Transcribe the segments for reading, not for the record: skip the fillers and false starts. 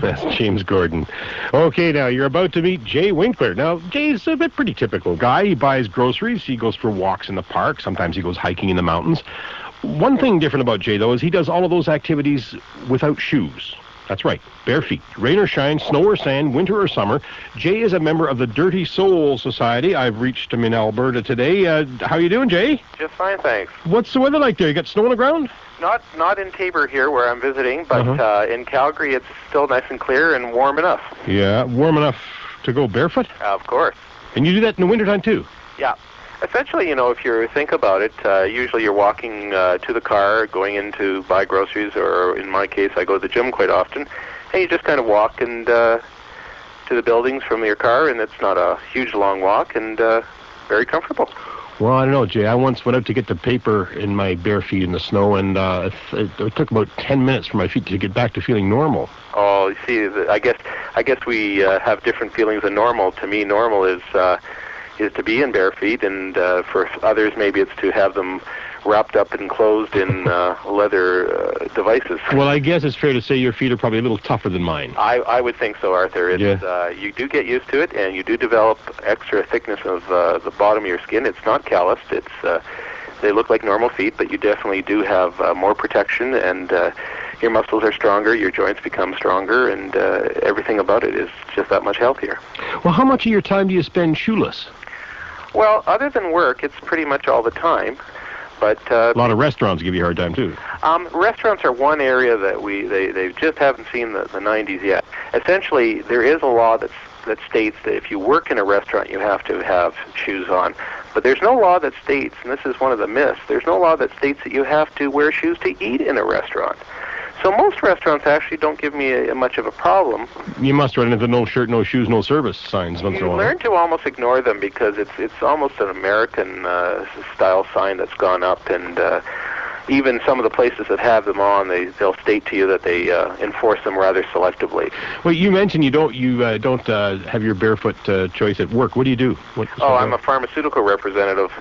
That's James Gordon. Okay, now, you're about to meet Jay Winkler. Now, Jay's a pretty typical guy. He buys groceries. He goes for walks in the park. Sometimes he goes hiking in the mountains. One thing different about Jay, though, is he does all of those activities without shoes. That's right, bare feet. Rain or shine, snow or sand, winter or summer. Jay is a member of the Dirty Soul Society. I've reached him in Alberta today. How you doing, Jay? Just fine, thanks. What's the weather like there? You got snow on the ground? Not in Tabor here where I'm visiting, but in Calgary it's still nice and clear and warm enough. Yeah, warm enough to go barefoot? Of course. And you do that in the wintertime too? Yeah. Essentially, if you think about it, usually you're walking to the car, going in to buy groceries, or in my case, I go to the gym quite often, and you just kind of walk and to the buildings from your car, and it's not a huge long walk, and very comfortable. Well, I don't know, Jay. I once went out to get the paper in my bare feet in the snow, and it took about 10 minutes for my feet to get back to feeling normal. Oh, you see, I guess we have different feelings than normal. To me, normal is to be in bare feet, and for others maybe it's to have them wrapped up and closed in leather devices. Well, I guess it's fair to say your feet are probably a little tougher than mine. I would think so, Arthur. You do get used to it, and you do develop extra thickness of the bottom of your skin. It's not calloused. They look like normal feet, but you definitely do have more protection, and your muscles are stronger, your joints become stronger, and everything about it is just that much healthier. Well, how much of your time do you spend shoeless? Well, other than work, it's pretty much all the time. But a lot of restaurants give you a hard time too. Restaurants are one area that they just haven't seen the 90s yet. Essentially, there is a law that states that if you work in a restaurant, you have to have shoes on. But there's no law that states, and this is one of the myths, there's no law that states that you have to wear shoes to eat in a restaurant. So most restaurants actually don't give me much of a problem. You must run into no shirt, no shoes, no service signs once in a while. You learn to almost ignore them because it's almost an American style sign that's gone up, and even some of the places that have them on, they'll state to you that they enforce them rather selectively. Well, you mentioned you don't have your barefoot choice at work. What do you do? I'm a pharmaceutical representative.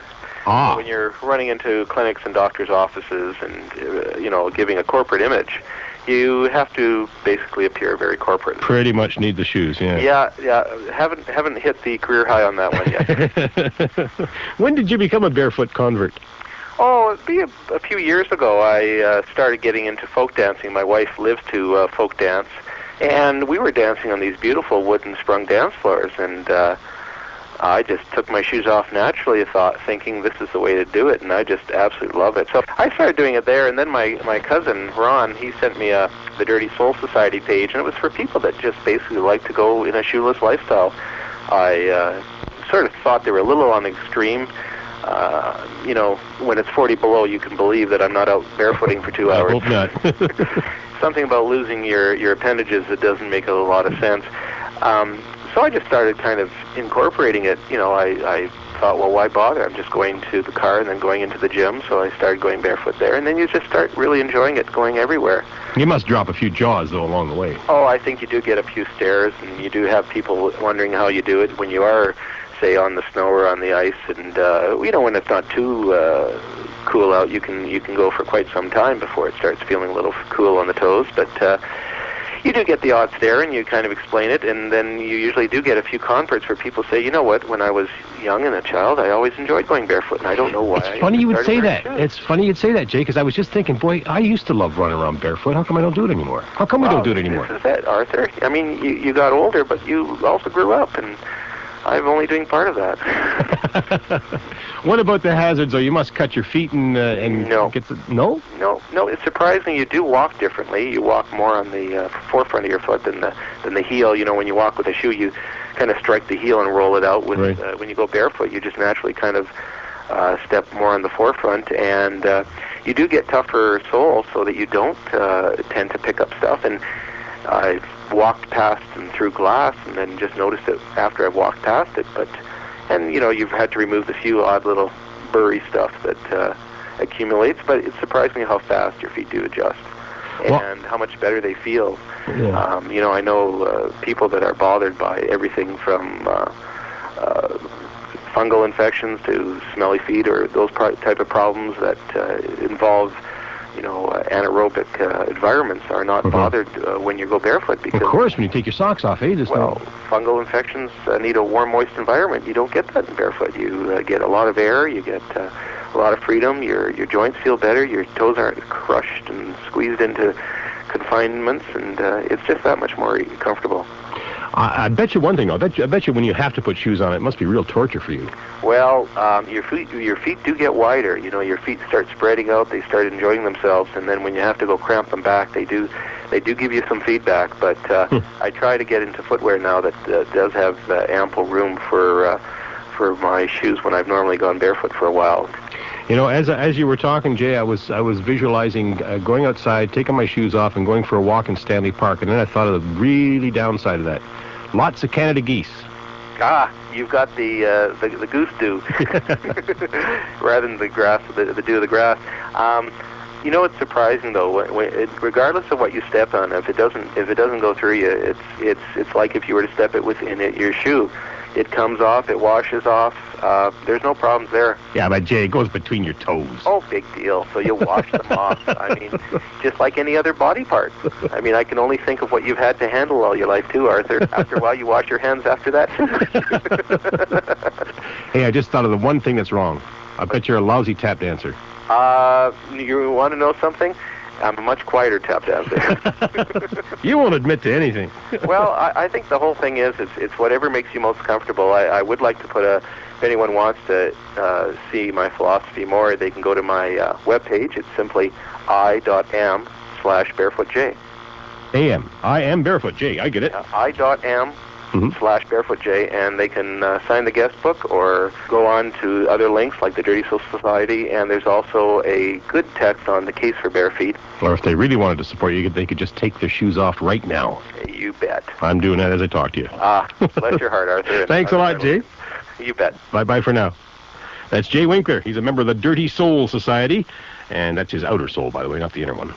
Ah. When you're running into clinics and doctors' offices and giving a corporate image, you have to basically appear very corporate. Pretty much need the shoes, yeah. Yeah. Haven't hit the career high on that one yet. When did you become a barefoot convert? Oh, it'd be a few years ago. I started getting into folk dancing. My wife lives to folk dance, and we were dancing on these beautiful wooden sprung dance floors, and I just took my shoes off naturally, thinking this is the way to do it, and I just absolutely love it. So I started doing it there, and then my cousin, Ron, he sent me the Dirty Soul Society page, and it was for people that just basically like to go in a shoeless lifestyle. I sort of thought they were a little on the extreme. When it's 40 below, you can believe that I'm not out barefooting for 2 hours. I hope not. Something about losing your appendages that doesn't make a lot of sense. So I just started kind of incorporating it. I thought, well, why bother? I'm just going to the car and then going into the gym. So I started going barefoot there. And then you just start really enjoying it, going everywhere. You must drop a few jaws, though, along the way. Oh, I think you do get a few stares, and you do have people wondering how you do it when you are, say, on the snow or on the ice. And, when it's not too cool out, you can go for quite some time before it starts feeling a little cool on the toes. But you do get the odd stare, and you kind of explain it, and then you usually do get a few converts where people say, you know what, when I was young and a child, I always enjoyed going barefoot, and I don't know why. It's funny you would say that. It's funny you'd say that, Jay, because I was just thinking, boy, I used to love running around barefoot. How come I don't do it anymore? How come we don't do it anymore? This is it, Arthur. I mean, you got older, but you also grew up, and I'm only doing part of that. What about the hazards, though? You must cut your feet and no. Get the... No? No, it's surprising. You do walk differently. You walk more on the forefront of your foot than the heel. When you walk with a shoe, you kind of strike the heel and roll it out. When you go barefoot, you just naturally kind of step more on the forefront, and you do get tougher soles so that you don't tend to pick up stuff. And I've walked past and through glass and then just noticed it after I've walked past it. And you've had to remove the few odd little burry stuff that accumulates, but it's surprising how fast your feet do adjust and how much better they feel. Yeah. I know people that are bothered by everything from fungal infections to smelly feet or those type of problems that involve anaerobic environments are not bothered when you go barefoot. Because, of course, when you take your socks off, fungal infections need a warm, moist environment. You don't get that in barefoot. You get a lot of air. You get a lot of freedom. Your joints feel better. Your toes aren't crushed and squeezed into confinements, and it's just that much more comfortable. I bet you one thing, though. I bet you when you have to put shoes on, it must be real torture for you. Well, your feet do get wider. Your feet start spreading out. They start enjoying themselves, and then when you have to go cramp them back, they do give you some feedback. But I try to get into footwear now that does have ample room for my shoes when I've normally gone barefoot for a while. As you were talking, Jay, I was visualizing going outside, taking my shoes off, and going for a walk in Stanley Park, and then I thought of the really downside of that. Lots of Canada geese. You've got the goose dew rather than the grass, the dew of the grass. It's surprising though. Regardless of what you step on, if it doesn't go through you, it's like if you were to step it within your shoe. It comes off, it washes off. There's no problems there. Yeah, but Jay, it goes between your toes. Oh, big deal. So you wash them off. I mean, just like any other body part. I mean, I can only think of what you've had to handle all your life, too, Arthur. After a while, you wash your hands after that. Hey, I just thought of the one thing that's wrong. I bet you're a lousy tap dancer. You want to know something? I'm a much quieter tap dancer. You won't admit to anything. Well, I think the whole thing is it's whatever makes you most comfortable. I would like to put if anyone wants to see my philosophy more, they can go to my webpage. It's simply i.am/barefootj. I am Barefoot J. I get it. i.am/barefootj, and they can sign the guest book or go on to other links like the Dirty Social Society, and there's also a good text on the Case for Bare Feet. Or if they really wanted to support you, they could just take their shoes off right now. You bet. I'm doing that as I talk to you. Bless your heart, Arthur. Thanks a lot, Jay. You bet. Bye-bye for now. That's Jay Winkler. He's a member of the Dirty Soul Society, and that's his outer soul, by the way, not the inner one.